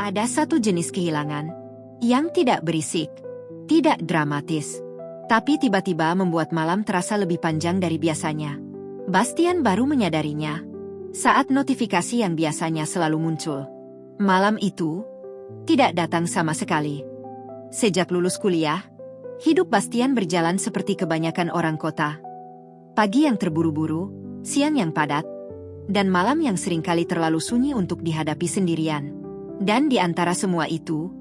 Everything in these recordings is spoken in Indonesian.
Ada satu jenis kehilangan yang tidak berisik, tidak dramatis, tapi tiba-tiba membuat malam terasa lebih panjang dari biasanya. Bastian baru menyadarinya saat notifikasi yang biasanya selalu muncul malam itu tidak datang sama sekali. Sejak lulus kuliah, hidup Bastian berjalan seperti kebanyakan orang kota. Pagi yang terburu-buru, siang yang padat, dan malam yang seringkali terlalu sunyi untuk dihadapi sendirian. Dan di antara semua itu,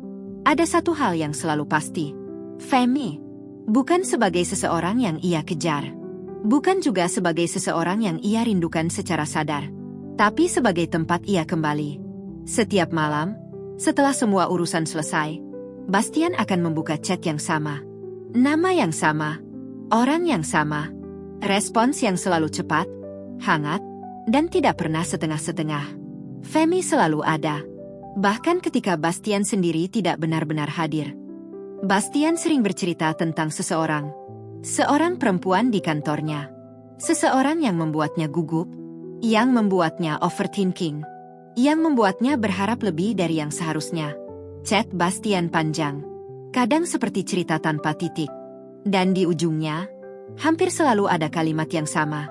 ada satu hal yang selalu pasti. Femi, bukan sebagai seseorang yang ia kejar. Bukan juga sebagai seseorang yang ia rindukan secara sadar. Tapi sebagai tempat ia kembali. Setiap malam, setelah semua urusan selesai, Bastian akan membuka chat yang sama. Nama yang sama, orang yang sama, respons yang selalu cepat, hangat, dan tidak pernah setengah-setengah. Femi selalu ada. Bahkan ketika Bastian sendiri tidak benar-benar hadir. Bastian sering bercerita tentang seseorang. Seorang perempuan di kantornya. Seseorang yang membuatnya gugup, yang membuatnya overthinking, yang membuatnya berharap lebih dari yang seharusnya. Chat Bastian panjang, kadang seperti cerita tanpa titik. Dan di ujungnya, hampir selalu ada kalimat yang sama.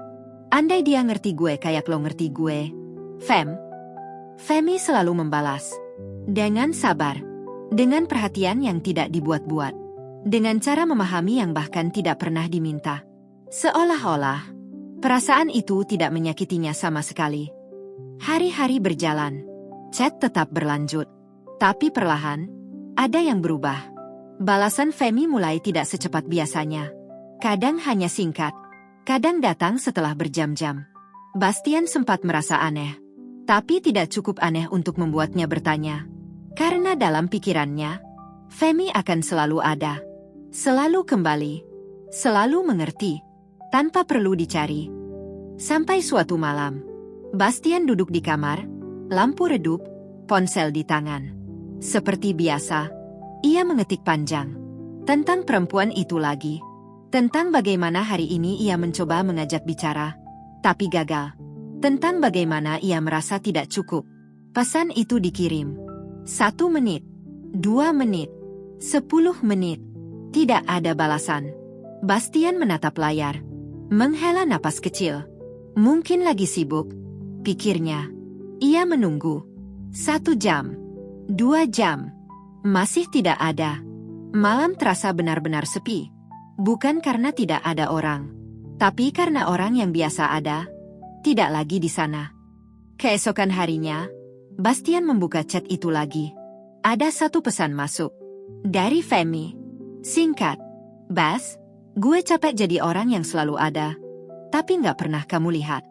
Andai dia ngerti gue kayak lo ngerti gue, Femi selalu membalas. Dengan sabar. Dengan perhatian yang tidak dibuat-buat. Dengan cara memahami yang bahkan tidak pernah diminta. Seolah-olah, perasaan itu tidak menyakitinya sama sekali. Hari-hari berjalan. Chat tetap berlanjut. Tapi perlahan, ada yang berubah. Balasan Femi mulai tidak secepat biasanya. Kadang hanya singkat. Kadang datang setelah berjam-jam. Bastian sempat merasa aneh. Tapi tidak cukup aneh untuk membuatnya bertanya. Karena dalam pikirannya, Femi akan selalu ada. Selalu kembali. Selalu mengerti. Tanpa perlu dicari. Sampai suatu malam, Bastian duduk di kamar, lampu redup, ponsel di tangan. Seperti biasa, ia mengetik panjang. Tentang perempuan itu lagi. Tentang bagaimana hari ini ia mencoba mengajak bicara, tapi gagal. Tentang bagaimana ia merasa tidak cukup. Pesan itu dikirim. 1 menit, 2 menit, 10 menit. Tidak ada balasan. Bastian menatap layar. Menghela napas kecil. Mungkin lagi sibuk, pikirnya. Ia menunggu. 1 jam, 2 jam. Masih tidak ada. Malam terasa benar-benar sepi. Bukan karena tidak ada orang, tapi karena orang yang biasa ada tidak lagi di sana. Keesokan harinya, Bastian membuka chat itu lagi. Ada satu pesan masuk. Dari Femi. Singkat. Bas, gue capek jadi orang yang selalu ada, tapi nggak pernah kamu lihat.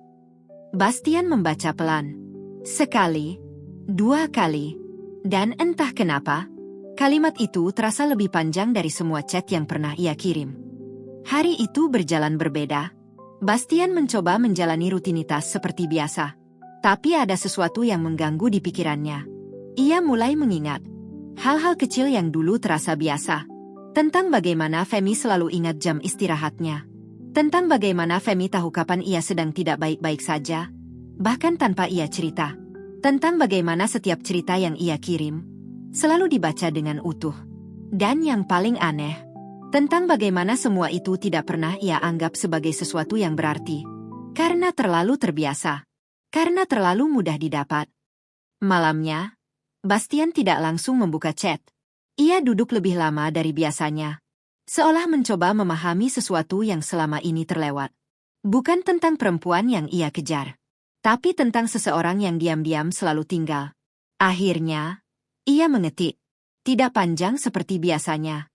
Bastian membaca pelan. Sekali, 2 kali. Dan entah kenapa, kalimat itu terasa lebih panjang dari semua chat yang pernah ia kirim. Hari itu berjalan berbeda. Bastian mencoba menjalani rutinitas seperti biasa. Tapi ada sesuatu yang mengganggu di pikirannya. Ia mulai mengingat hal-hal kecil yang dulu terasa biasa. Tentang bagaimana Femi selalu ingat jam istirahatnya. Tentang bagaimana Femi tahu kapan ia sedang tidak baik-baik saja, bahkan tanpa ia cerita. Tentang bagaimana setiap cerita yang ia kirim selalu dibaca dengan utuh. Dan yang paling aneh, tentang bagaimana semua itu tidak pernah ia anggap sebagai sesuatu yang berarti. Karena terlalu terbiasa. Karena terlalu mudah didapat. Malamnya, Bastian tidak langsung membuka chat. Ia duduk lebih lama dari biasanya. Seolah mencoba memahami sesuatu yang selama ini terlewat. Bukan tentang perempuan yang ia kejar, tapi tentang seseorang yang diam-diam selalu tinggal. Akhirnya, ia mengetik. Tidak panjang seperti biasanya.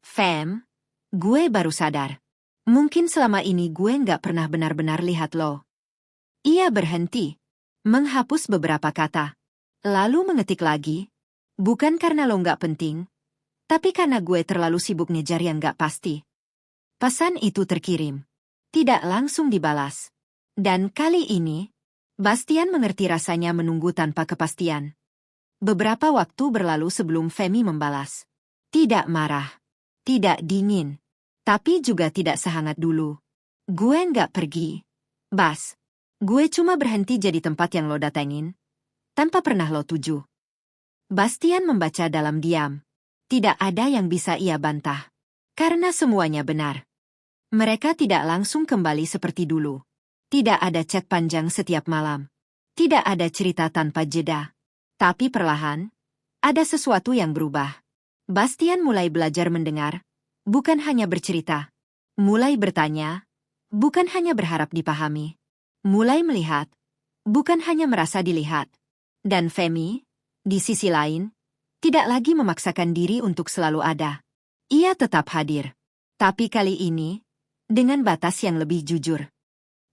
Fem, gue baru sadar. Mungkin selama ini gue nggak pernah benar-benar lihat lo. Ia berhenti, menghapus beberapa kata, lalu mengetik lagi. Bukan karena lo nggak penting, tapi karena gue terlalu sibuk ngejar yang nggak pasti. Pesan itu terkirim, tidak langsung dibalas. Dan kali ini, Bastian mengerti rasanya menunggu tanpa kepastian. Beberapa waktu berlalu sebelum Femi membalas. Tidak marah. Tidak dingin, tapi juga tidak sehangat dulu. Gue nggak pergi. Bas. Gue cuma berhenti jadi tempat yang lo datengin, tanpa pernah lo tuju. Bastian membaca dalam diam. Tidak ada yang bisa ia bantah. Karena semuanya benar. Mereka tidak langsung kembali seperti dulu. Tidak ada chat panjang setiap malam. Tidak ada cerita tanpa jeda. Tapi perlahan, ada sesuatu yang berubah. Bastian mulai belajar mendengar, bukan hanya bercerita. Mulai bertanya, bukan hanya berharap dipahami. Mulai melihat, bukan hanya merasa dilihat. Dan Femi, di sisi lain, tidak lagi memaksakan diri untuk selalu ada. Ia tetap hadir. Tapi kali ini, dengan batas yang lebih jujur.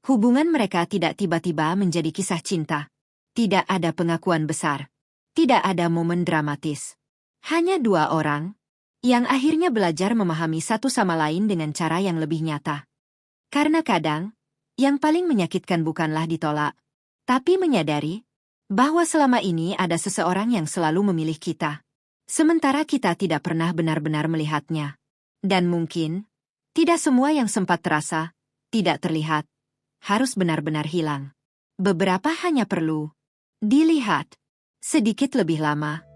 Hubungan mereka tidak tiba-tiba menjadi kisah cinta. Tidak ada pengakuan besar. Tidak ada momen dramatis. Hanya dua orang, yang akhirnya belajar memahami satu sama lain dengan cara yang lebih nyata. Karena kadang, yang paling menyakitkan bukanlah ditolak, tapi menyadari bahwa selama ini ada seseorang yang selalu memilih kita. Sementara kita tidak pernah benar-benar melihatnya. Dan mungkin, tidak semua yang sempat terasa, tidak terlihat, harus benar-benar hilang. Beberapa hanya perlu dilihat sedikit lebih lama.